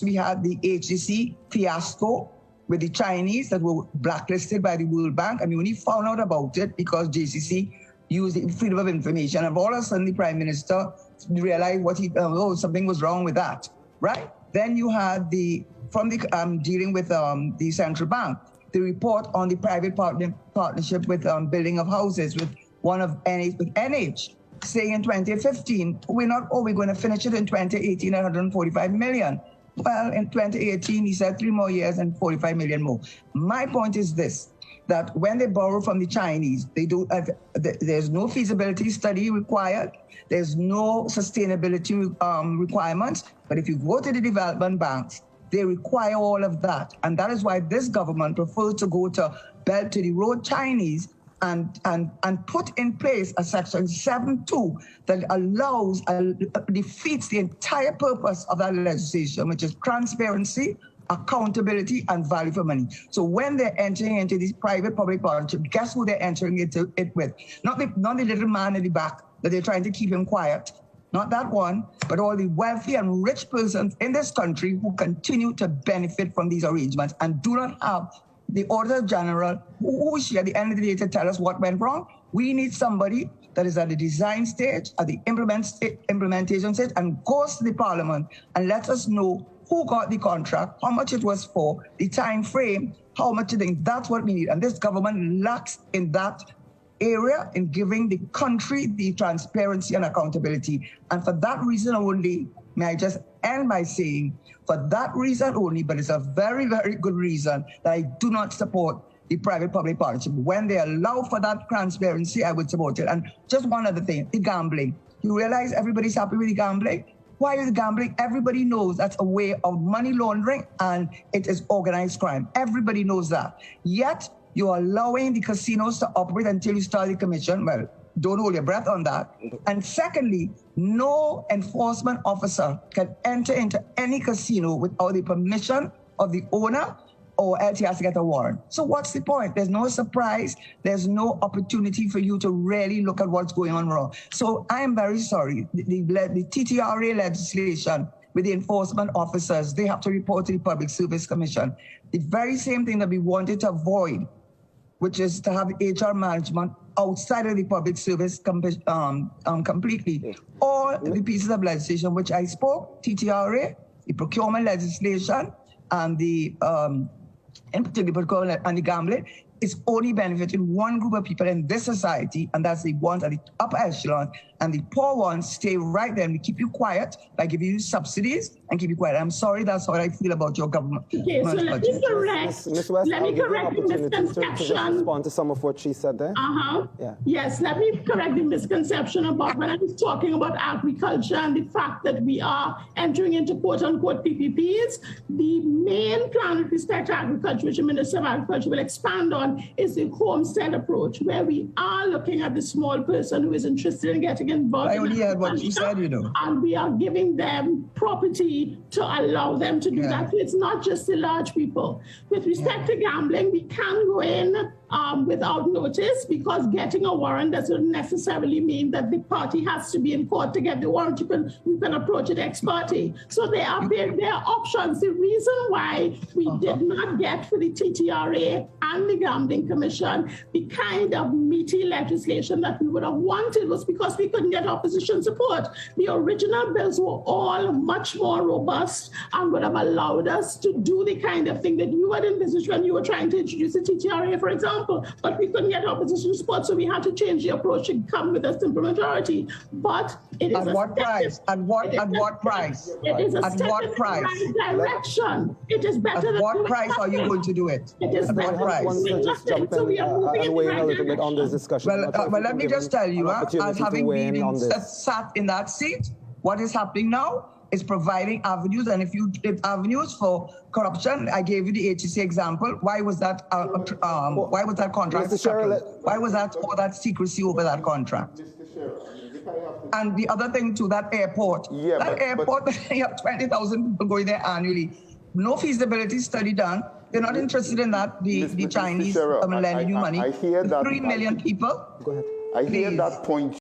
we had the HCC fiasco with the Chinese that were blacklisted by the World Bank, and we only found out about it because JCC used the freedom of information, and all of a sudden the Prime Minister realized something was wrong with that, right? Then you had dealing with the central bank, the report on the private partnership with building of houses with NH, saying in 2015, we're going to finish it in 2018 at 145 million. Well, in 2018, he said 3 more years and 45 million more. My point is this, that when they borrow from the Chinese, there's no feasibility study required, there's no sustainability requirements, but if you go to the development banks, they require all of that. And that is why this government prefers to go to Belt to the Road Chinese and put in place a Section 7.2 that defeats the entire purpose of that legislation, which is transparency, accountability, and value for money. So when they're entering into this private-public partnership, guess who they're entering it with? Not the little man in the back that they're trying to keep him quiet. Not that one, but all the wealthy and rich persons in this country who continue to benefit from these arrangements and do not have the Auditor General, who is she at the end of the day to tell us what went wrong. We need somebody that is at the design stage, at the implementation stage, and goes to the Parliament and lets us know who got the contract, how much it was for, the time frame, how much you think. That's what we need. And this government lacks in that area in giving the country the transparency and accountability. And for that reason only, may I just end by saying, for that reason only, but it's a very, very good reason that I do not support the private-public partnership. When they allow for that transparency, I would support it. And just one other thing, the gambling. You realize everybody's happy with the gambling? Why is gambling? Everybody knows that's a way of money laundering and it is organized crime. Everybody knows that. Yet, you're allowing the casinos to operate until you start the commission. Well, don't hold your breath on that. And secondly, no enforcement officer can enter into any casino without the permission of the owner, or else he has to get a warrant. So what's the point? There's no surprise. There's no opportunity for you to really look at what's going on wrong. So I am very sorry. The TTRA legislation with the enforcement officers, they have to report to the Public Service Commission. The very same thing that we wanted to avoid, which is to have HR management outside of the public service completely. All the pieces of legislation which I spoke, TTRA, the procurement legislation, and the in particular procurement and the gambling, is only benefiting one group of people in this society, and that's the ones at the upper echelon, and the poor ones stay right there and we keep you quiet by giving you subsidies and keep you quiet. I'm sorry, that's how I feel about your government. Okay, so let me correct. Ms. West, let me correct the misconception. To respond to some of what she said there. Yeah. Yes, let me correct the misconception about when I was talking about agriculture and the fact that we are entering into quote-unquote PPPs. The main plan with respect to agriculture, which the Minister of Agriculture will expand on, is the homestead approach, where we are looking at the small person who is interested in getting involved. I only heard what you said, you know. And we are giving them property to allow them to do that. So it's not just the large people. With respect to gambling, we can go in without notice, because getting a warrant doesn't necessarily mean that the party has to be in court to get the warrant. You can approach it ex parte. So there are options. The reason why we did not get for the TTRA and the Gambling Commission the kind of meaty legislation that we would have wanted was because we couldn't get opposition support. The original bills were all much more robust and would have allowed us to do the kind of thing that you had envisaged when you were trying to introduce the TTRA, for example. But we couldn't get opposition support, so we had to change the approach and come with a simple majority. But it is at what price? At what price? It is a at what price? Direction. It is better. At what price are you going to do it? It is better. I want to just jump in and weigh in a little bit on this discussion. Well, let me just tell you, as having been sat in that seat, what is happening now is providing avenues, and if avenues for corruption, I gave you the HCC example. Why was that? Why was that contract? Why was that all that secrecy over that contract? And the other thing to that airport, you have 20,000 people going there annually. No feasibility study done. They're not interested in that. The Chinese lending you money. I hear that. 3 million people. Go ahead. I hear that point.